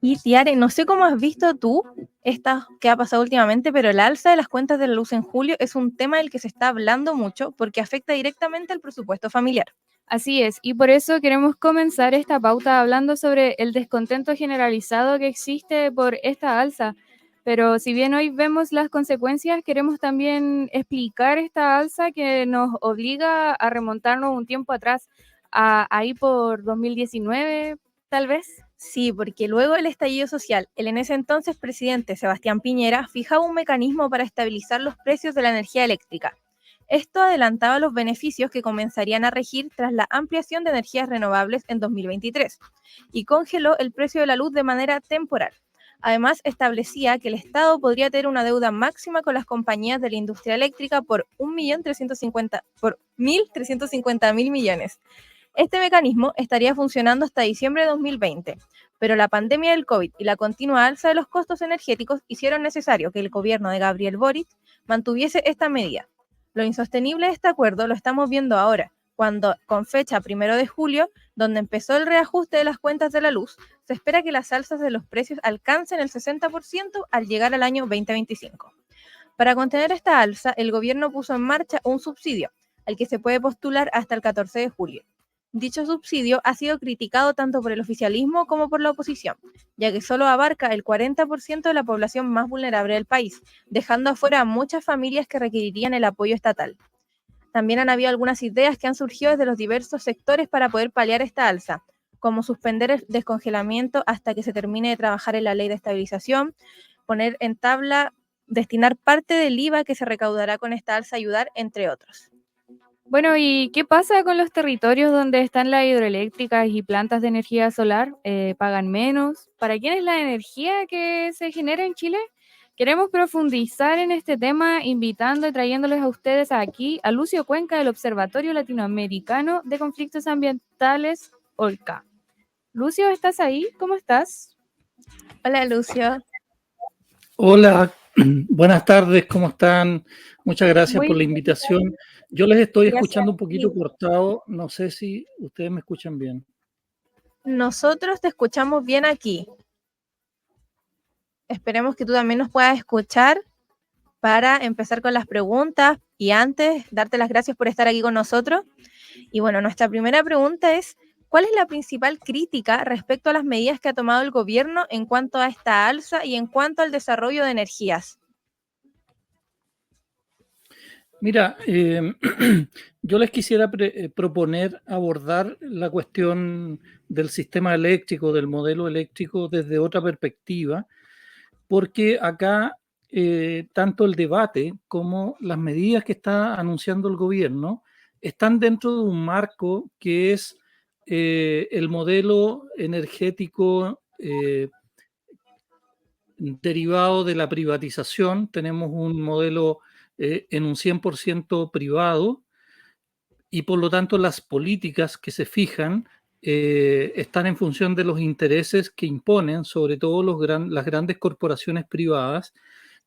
Y Tiare, no sé cómo has visto tú esta que ha pasado últimamente, pero el alza de las cuentas de la luz en julio es un tema del que se está hablando mucho porque afecta directamente al presupuesto familiar. Así es, y por eso queremos comenzar esta pauta hablando sobre el descontento generalizado que existe por esta alza. Pero si bien hoy vemos las consecuencias, queremos también explicar esta alza que nos obliga a remontarnos un tiempo atrás, ahí por 2019, tal vez. Sí, porque luego del estallido social, el en ese entonces presidente Sebastián Piñera fijaba un mecanismo para estabilizar los precios de la energía eléctrica. Esto adelantaba los beneficios que comenzarían a regir tras la ampliación de energías renovables en 2023 y congeló el precio de la luz de manera temporal. Además, establecía que el Estado podría tener una deuda máxima con las compañías de la industria eléctrica por 1.350.000 millones. Este mecanismo estaría funcionando hasta diciembre de 2020, pero la pandemia del COVID y la continua alza de los costos energéticos hicieron necesario que el gobierno de Gabriel Boric mantuviese esta medida. Lo insostenible de este acuerdo lo estamos viendo ahora, cuando con fecha 1 de julio, donde empezó el reajuste de las cuentas de la luz, se espera que las alzas de los precios alcancen el 60% al llegar al año 2025. Para contener esta alza, el gobierno puso en marcha un subsidio, al que se puede postular hasta el 14 de julio. Dicho subsidio ha sido criticado tanto por el oficialismo como por la oposición, ya que solo abarca el 40% de la población más vulnerable del país, dejando afuera a muchas familias que requerirían el apoyo estatal. También han habido algunas ideas que han surgido desde los diversos sectores para poder paliar esta alza, como suspender el descongelamiento hasta que se termine de trabajar en la ley de estabilización, poner en tabla, destinar parte del IVA que se recaudará con esta alza a ayudar, entre otros. Bueno, ¿y qué pasa con los territorios donde están las hidroeléctricas y plantas de energía solar? ¿Pagan menos? ¿Para quién es la energía que se genera en Chile? Queremos profundizar en este tema invitando y trayéndoles a ustedes aquí a Lucio Cuenca del Observatorio Latinoamericano de Conflictos Ambientales, OLCA. Lucio, ¿estás ahí? ¿Cómo estás? Hola, Lucio. Hola, buenas tardes, ¿cómo están? Muchas gracias Muy por la bien, invitación. Yo les estoy gracias. escuchando un poquito cortado, no sé si ustedes me escuchan bien. Nosotros te escuchamos bien aquí. Esperemos que tú también nos puedas escuchar para empezar con las preguntas y antes darte las gracias por estar aquí con nosotros. Y bueno, nuestra primera pregunta es, ¿cuál es la principal crítica respecto a las medidas que ha tomado el gobierno en cuanto a esta alza y en cuanto al desarrollo de energías? Mira, yo les quisiera proponer abordar la cuestión del sistema eléctrico, del modelo eléctrico desde otra perspectiva, porque acá tanto el debate como las medidas que está anunciando el gobierno están dentro de un marco que es el modelo energético derivado de la privatización. Tenemos un modelo en un 100% privado y por lo tanto las políticas que se fijan están en función de los intereses que imponen, sobre todo las grandes corporaciones privadas,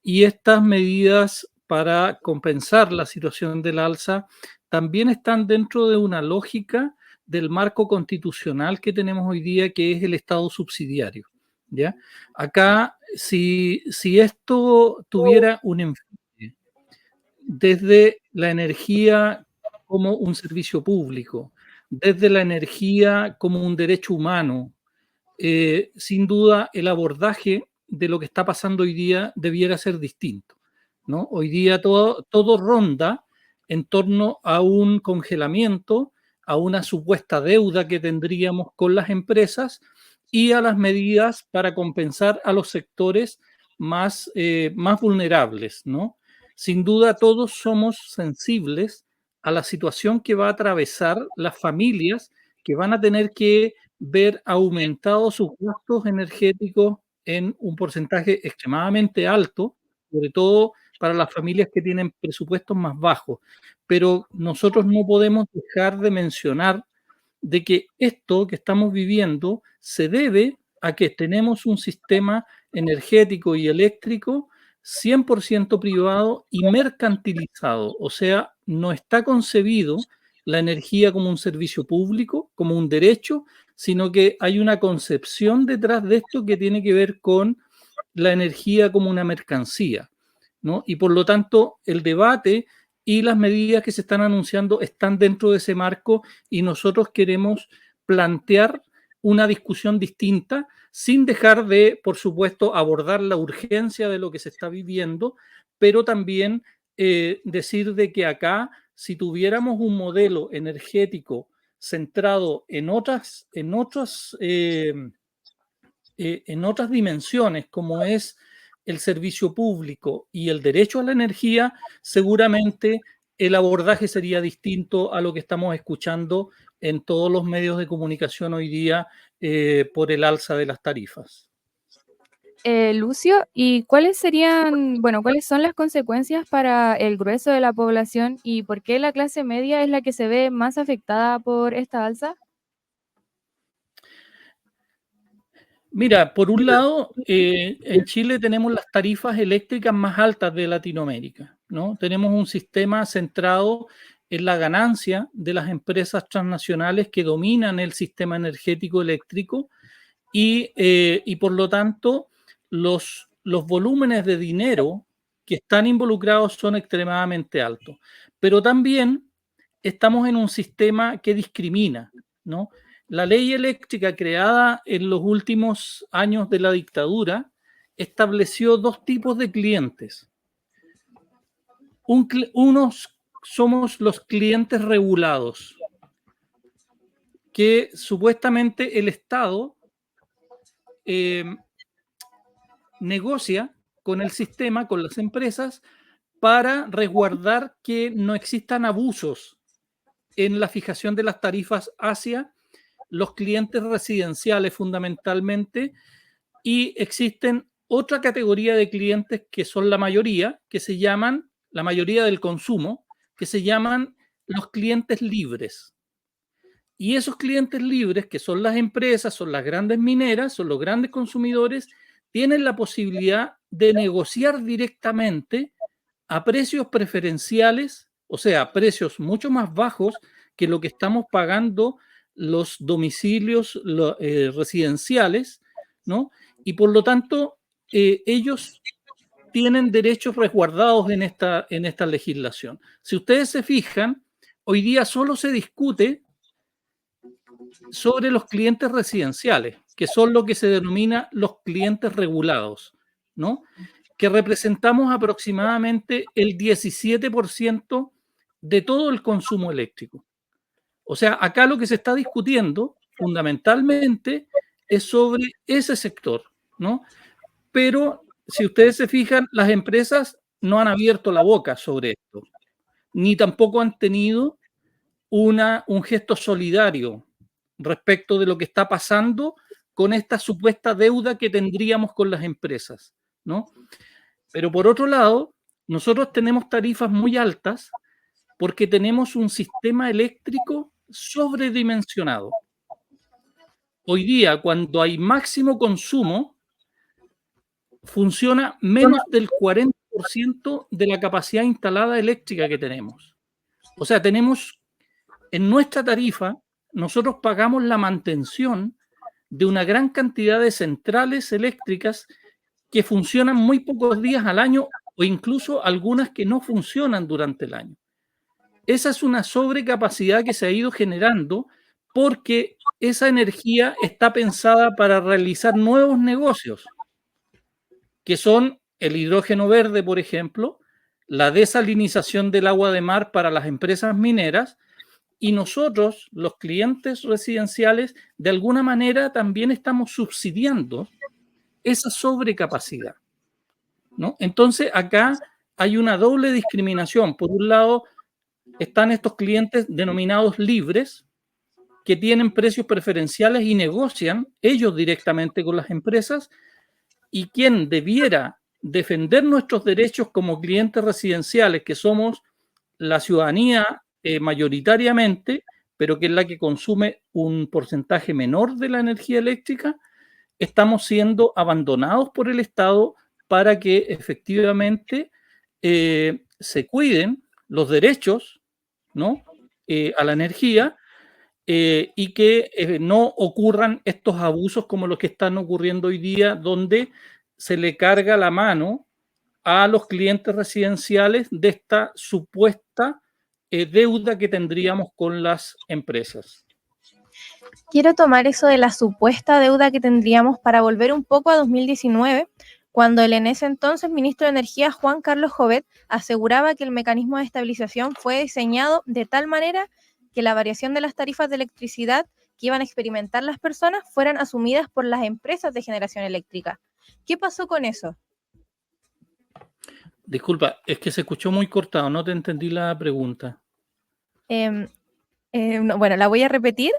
y estas medidas para compensar la situación del alza también están dentro de una lógica del marco constitucional que tenemos hoy día, que es el Estado subsidiario. ¿Ya? Acá, si esto tuviera un enfoque desde la energía como un servicio público, desde la energía como un derecho humano, sin duda el abordaje de lo que está pasando hoy día debiera ser distinto, ¿no? Hoy día todo ronda en torno a un congelamiento, a una supuesta deuda que tendríamos con las empresas y a las medidas para compensar a los sectores más vulnerables, ¿no? Sin duda todos somos sensibles a la situación que va a atravesar las familias que van a tener que ver aumentados sus gastos energéticos en un porcentaje extremadamente alto, sobre todo para las familias que tienen presupuestos más bajos. Pero nosotros no podemos dejar de mencionar de que esto que estamos viviendo se debe a que tenemos un sistema energético y eléctrico 100% privado y mercantilizado, o sea, no está concebido la energía como un servicio público, como un derecho, sino que hay una concepción detrás de esto que tiene que ver con la energía como una mercancía, ¿no? Y por lo tanto, el debate y las medidas que se están anunciando están dentro de ese marco y nosotros queremos plantear una discusión distinta sin dejar de, por supuesto, abordar la urgencia de lo que se está viviendo, pero también decir de que acá, si tuviéramos un modelo energético centrado en otras dimensiones, como es el servicio público y el derecho a la energía, seguramente el abordaje sería distinto a lo que estamos escuchando en todos los medios de comunicación hoy día por el alza de las tarifas. Lucio, ¿y cuáles serían, bueno, cuáles son las consecuencias para el grueso de la población y por qué la clase media es la que se ve más afectada por esta alza? Mira, por un lado, en Chile tenemos las tarifas eléctricas más altas de Latinoamérica, ¿no? Tenemos un sistema centrado en la ganancia de las empresas transnacionales que dominan el sistema energético eléctrico y por lo tanto los volúmenes de dinero que están involucrados son extremadamente altos. Pero también estamos en un sistema que discrimina, ¿no? La ley eléctrica creada en los últimos años de la dictadura estableció dos tipos de clientes. Unos somos los clientes regulados, que supuestamente el Estado negocia con el sistema, con las empresas, para resguardar que no existan abusos en la fijación de las tarifas hacia los clientes residenciales fundamentalmente, y existen otra categoría de clientes que son la mayoría, que se llaman, la mayoría del consumo, que se llaman los clientes libres. Y esos clientes libres, que son las empresas, son las grandes mineras, son los grandes consumidores, tienen la posibilidad de negociar directamente a precios preferenciales, o sea, precios mucho más bajos que lo que estamos pagando los domicilios residenciales, ¿no? Y por lo tanto, ellos tienen derechos resguardados en esta legislación. Si ustedes se fijan, hoy día solo se discute sobre los clientes residenciales, que son lo que se denomina los clientes regulados, ¿no? Que representamos aproximadamente el 17% de todo el consumo eléctrico. O sea, acá lo que se está discutiendo fundamentalmente es sobre ese sector, ¿no? Pero si ustedes se fijan, las empresas no han abierto la boca sobre esto, ni tampoco han tenido un gesto solidario respecto de lo que está pasando con esta supuesta deuda que tendríamos con las empresas, ¿no? Pero por otro lado, nosotros tenemos tarifas muy altas porque tenemos un sistema eléctrico sobredimensionado. Hoy día, cuando hay máximo consumo, funciona menos del 40% de la capacidad instalada eléctrica que tenemos. O sea, tenemos en nuestra tarifa, nosotros pagamos la mantención de una gran cantidad de centrales eléctricas que funcionan muy pocos días al año o incluso algunas que no funcionan durante el año. Esa es una sobrecapacidad que se ha ido generando porque esa energía está pensada para realizar nuevos negocios, que son el hidrógeno verde, por ejemplo, la desalinización del agua de mar para las empresas mineras, y nosotros, los clientes residenciales, de alguna manera también estamos subsidiando esa sobrecapacidad, ¿no? Entonces, acá hay una doble discriminación. Por un lado, están estos clientes denominados libres, que tienen precios preferenciales y negocian ellos directamente con las empresas, y quien debiera defender nuestros derechos como clientes residenciales, que somos la ciudadanía mayoritariamente, pero que es la que consume un porcentaje menor de la energía eléctrica, estamos siendo abandonados por el Estado para que efectivamente se cuiden los derechos, ¿no? A la energía, y que no ocurran estos abusos como los que están ocurriendo hoy día, donde se le carga la mano a los clientes residenciales de esta supuesta deuda que tendríamos con las empresas. Quiero tomar eso de la supuesta deuda que tendríamos para volver un poco a 2019, cuando el en ese entonces ministro de Energía, Juan Carlos Jovet, aseguraba que el mecanismo de estabilización fue diseñado de tal manera que la variación de las tarifas de electricidad que iban a experimentar las personas fueran asumidas por las empresas de generación eléctrica. ¿Qué pasó con eso? Disculpa, es que se escuchó muy cortado, no te entendí la pregunta. Bueno, la voy a repetir,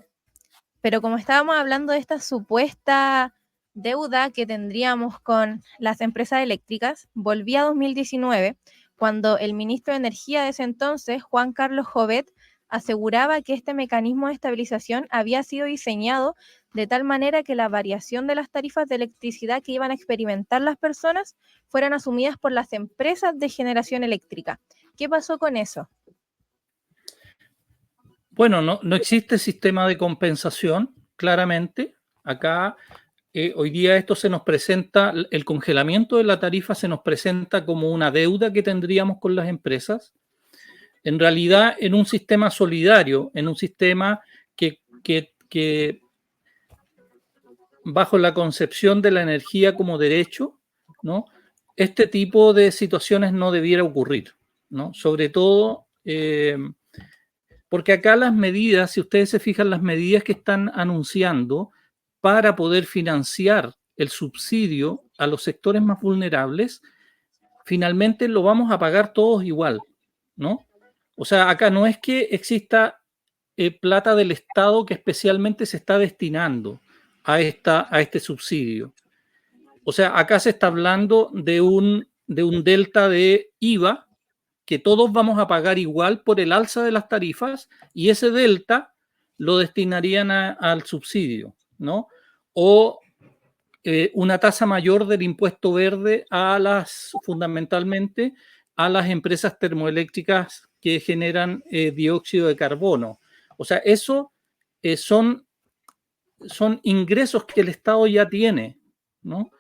pero como estábamos hablando de esta supuesta deuda que tendríamos con las empresas eléctricas, volví a 2019, cuando el ministro de Energía de ese entonces, Juan Carlos Jovet, aseguraba que este mecanismo de estabilización había sido diseñado de tal manera que la variación de las tarifas de electricidad que iban a experimentar las personas fueran asumidas por las empresas de generación eléctrica. ¿Qué pasó con eso? Bueno, no existe sistema de compensación, claramente. Acá, hoy día esto se nos presenta, el congelamiento de la tarifa se nos presenta como una deuda que tendríamos con las empresas. En realidad, en un sistema solidario, en un sistema que bajo la concepción de la energía como derecho, ¿no? Este tipo de situaciones no debiera ocurrir, ¿no? Sobre todo porque acá las medidas, si ustedes se fijan, las medidas que están anunciando para poder financiar el subsidio a los sectores más vulnerables, finalmente lo vamos a pagar todos igual, ¿no? O sea, acá no es que exista plata del Estado que especialmente se está destinando a este subsidio. O sea, acá se está hablando de un delta de IVA que todos vamos a pagar igual por el alza de las tarifas y ese delta lo destinarían al subsidio, ¿no? O una tasa mayor del impuesto verde fundamentalmente a las empresas termoeléctricas que generan dióxido de carbono. O sea, eso son ingresos que el Estado ya tiene, ¿no?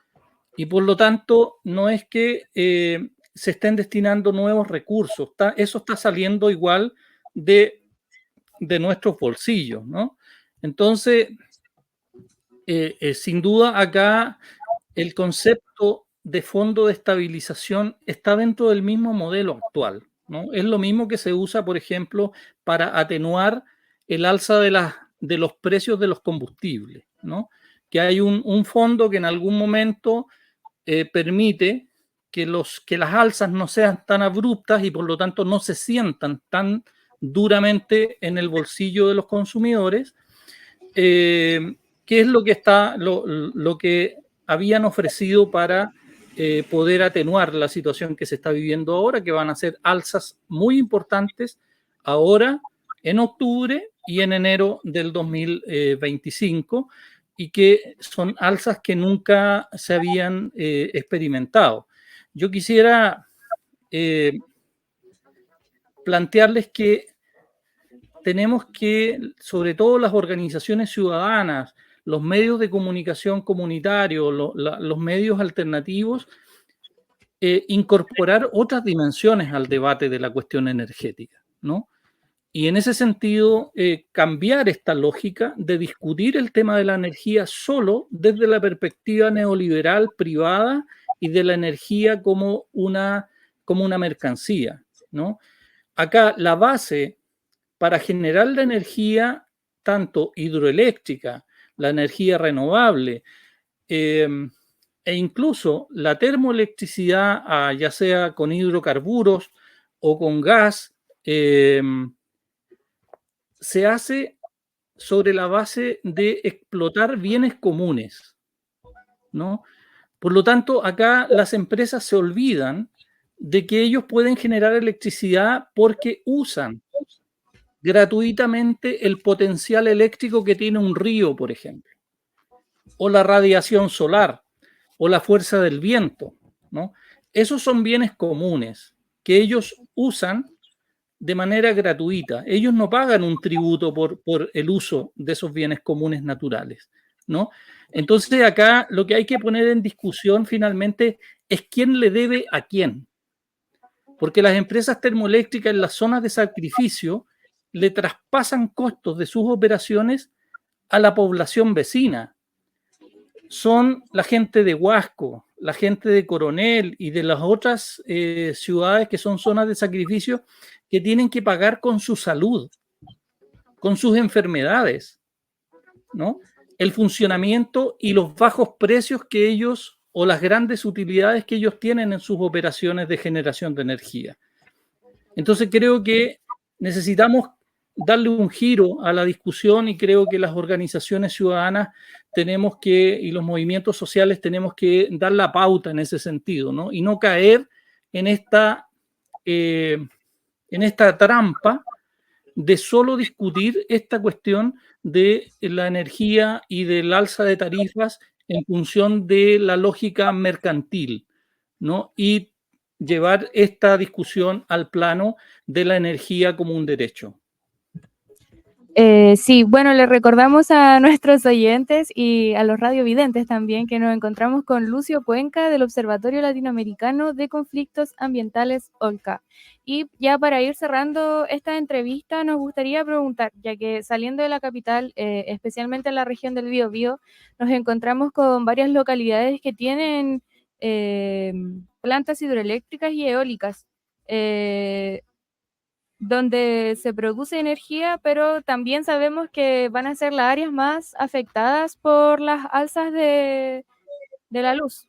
Y por lo tanto, no es que se estén destinando nuevos recursos, eso está saliendo igual de nuestros bolsillos, ¿no? Entonces, sin duda acá el concepto de fondo de estabilización está dentro del mismo modelo actual, ¿no? Es lo mismo que se usa, por ejemplo, para atenuar el alza de los precios de los combustibles, ¿no? Que hay un fondo que en algún momento permite que las alzas no sean tan abruptas y por lo tanto no se sientan tan duramente en el bolsillo de los consumidores, que es lo que habían ofrecido para poder atenuar la situación que se está viviendo ahora, que van a ser alzas muy importantes ahora en octubre y en enero del 2025, y que son alzas que nunca se habían experimentado. Yo quisiera plantearles que tenemos que, sobre todo las organizaciones ciudadanas, los medios de comunicación comunitarios, los medios alternativos, incorporar otras dimensiones al debate de la cuestión energética, ¿no? Y en ese sentido, cambiar esta lógica de discutir el tema de la energía solo desde la perspectiva neoliberal privada y de la energía como una mercancía, ¿no? Acá la base para generar la energía, tanto hidroeléctrica, la energía renovable, e incluso la termoelectricidad, ya sea con hidrocarburos o con gas, se hace sobre la base de explotar bienes comunes, ¿no? Por lo tanto, acá las empresas se olvidan de que ellos pueden generar electricidad porque usan gratuitamente el potencial eléctrico que tiene un río, por ejemplo, o la radiación solar, o la fuerza del viento, ¿no? Esos son bienes comunes que ellos usan de manera gratuita. Ellos no pagan un tributo por el uso de esos bienes comunes naturales, ¿no? Entonces acá lo que hay que poner en discusión finalmente es quién le debe a quién. Porque las empresas termoeléctricas en las zonas de sacrificio le traspasan costos de sus operaciones a la población vecina. Son la gente de Huasco, la gente de Coronel y de las otras ciudades que son zonas de sacrificio que tienen que pagar con su salud, con sus enfermedades, ¿no? El funcionamiento y los bajos precios que ellos o las grandes utilidades que ellos tienen en sus operaciones de generación de energía. Entonces creo que necesitamos darle un giro a la discusión y creo que las organizaciones ciudadanas tenemos que, y los movimientos sociales tenemos que dar la pauta en ese sentido, ¿no? Y no caer en esta trampa de solo discutir esta cuestión de la energía y del alza de tarifas en función de la lógica mercantil, ¿no? Y llevar esta discusión al plano de la energía como un derecho. Sí, bueno, le recordamos a nuestros oyentes y a los radiovidentes también que nos encontramos con Lucio Cuenca del Observatorio Latinoamericano de Conflictos Ambientales, OLCA. Y ya para ir cerrando esta entrevista, nos gustaría preguntar, ya que saliendo de la capital, especialmente en la región del Biobío, nos encontramos con varias localidades que tienen plantas hidroeléctricas y eólicas. Donde se produce energía, pero también sabemos que van a ser las áreas más afectadas por las alzas de la luz.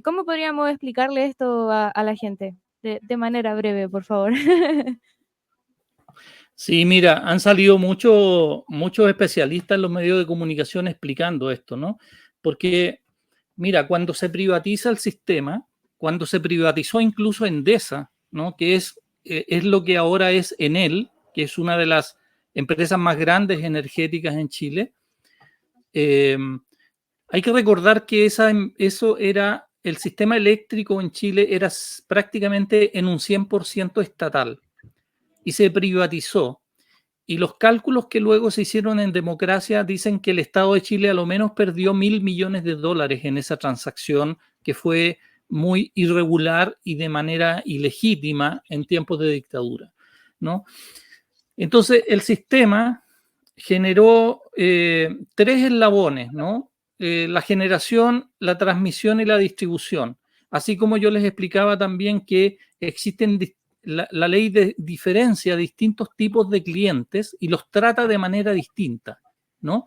¿Cómo podríamos explicarle esto a la gente? De manera breve, por favor. Sí, mira, han salido muchos especialistas en los medios de comunicación explicando esto, ¿no? Porque, mira, cuando se privatiza el sistema, cuando se privatizó incluso Endesa, ¿no? Que es lo que ahora es Enel, que es una de las empresas más grandes energéticas en Chile. Hay que recordar que eso era, el sistema eléctrico en Chile era prácticamente en un 100% estatal y se privatizó. Y los cálculos que luego se hicieron en democracia dicen que el Estado de Chile a lo menos perdió $1.000 millones en esa transacción que fue muy irregular y de manera ilegítima en tiempos de dictadura, ¿no? Entonces, el sistema generó 3 eslabones, ¿no? La generación, la transmisión y la distribución. Así como yo les explicaba también que existen la ley diferencia distintos tipos de clientes y los trata de manera distinta, ¿no?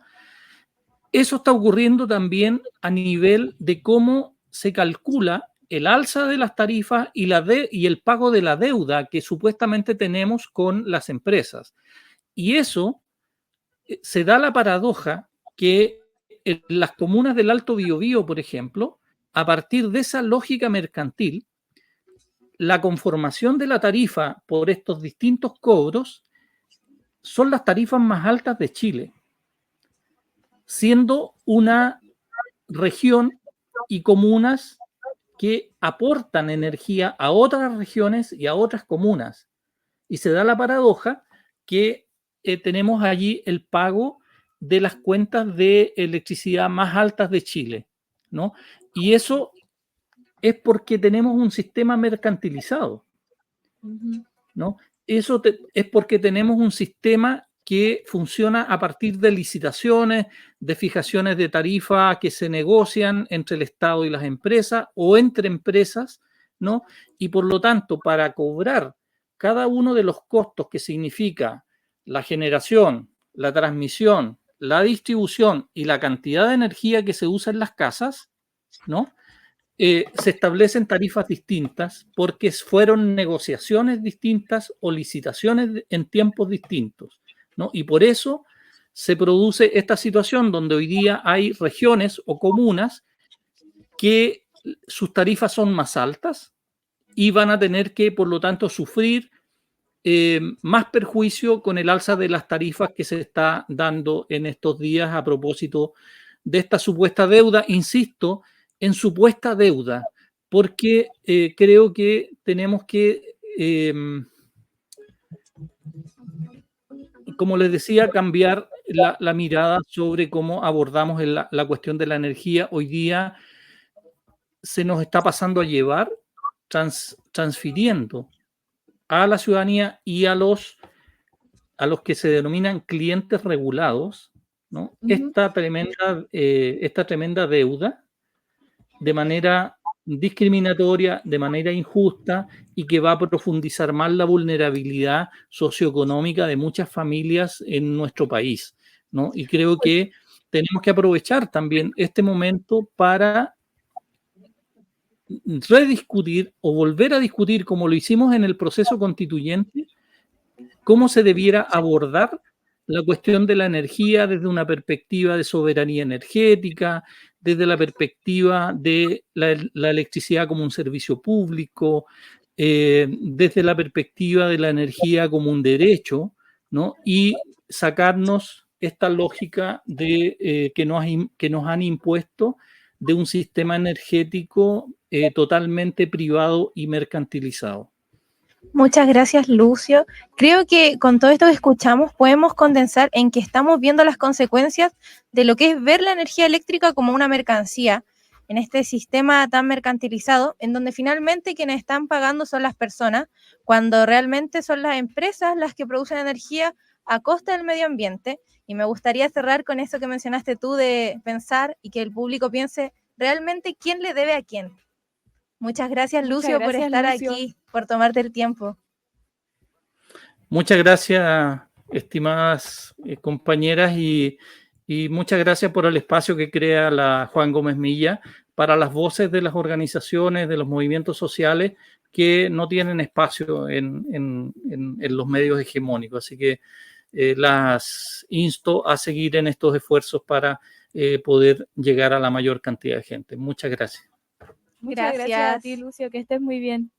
Eso está ocurriendo también a nivel de cómo se calcula el alza de las tarifas y el pago de la deuda que supuestamente tenemos con las empresas. Y eso se da la paradoja que en las comunas del Alto Biobío, por ejemplo, a partir de esa lógica mercantil, la conformación de la tarifa por estos distintos cobros son las tarifas más altas de Chile, siendo una región y comunas que aportan energía a otras regiones y a otras comunas. Y se da la paradoja que tenemos allí el pago de las cuentas de electricidad más altas de Chile, ¿no? Y eso es porque tenemos un sistema mercantilizado, ¿no? Eso es porque tenemos un sistema que funciona a partir de licitaciones, de fijaciones de tarifa que se negocian entre el Estado y las empresas o entre empresas, ¿no? Y por lo tanto, para cobrar cada uno de los costos que significa la generación, la transmisión, la distribución y la cantidad de energía que se usa en las casas, ¿no? Se establecen tarifas distintas porque fueron negociaciones distintas o licitaciones en tiempos distintos, ¿no? Y por eso se produce esta situación donde hoy día hay regiones o comunas que sus tarifas son más altas y van a tener que, por lo tanto, sufrir más perjuicio con el alza de las tarifas que se está dando en estos días a propósito de esta supuesta deuda, insisto, en supuesta deuda, porque creo que tenemos que como les decía, cambiar la mirada sobre cómo abordamos la cuestión de la energía. Hoy día se nos está pasando a llevar, transfiriendo a la ciudadanía y a los que se denominan clientes regulados, ¿no? Esta tremenda deuda de manera discriminatoria, de manera injusta, y que va a profundizar más la vulnerabilidad socioeconómica de muchas familias en nuestro país, ¿no? Y creo que tenemos que aprovechar también este momento para rediscutir o volver a discutir, como lo hicimos en el proceso constituyente, cómo se debiera abordar la cuestión de la energía desde una perspectiva de soberanía energética, desde la perspectiva de la electricidad como un servicio público, desde la perspectiva de la energía como un derecho, ¿no? Y sacarnos esta lógica de que nos han impuesto de un sistema energético totalmente privado y mercantilizado. Muchas gracias, Lucio. Creo que con todo esto que escuchamos podemos condensar en que estamos viendo las consecuencias de lo que es ver la energía eléctrica como una mercancía en este sistema tan mercantilizado, en donde finalmente quienes están pagando son las personas, cuando realmente son las empresas las que producen energía a costa del medio ambiente. Y me gustaría cerrar con eso que mencionaste tú de pensar y que el público piense realmente quién le debe a quién. Muchas gracias, Lucio, por estar aquí, por tomarte el tiempo. Muchas gracias, estimadas compañeras, y muchas gracias por el espacio que crea la Juan Gómez Milla para las voces de las organizaciones, de los movimientos sociales que no tienen espacio en los medios hegemónicos. Así que las insto a seguir en estos esfuerzos para poder llegar a la mayor cantidad de gente. Muchas gracias. Muchas gracias a ti, Lucio, que estés muy bien.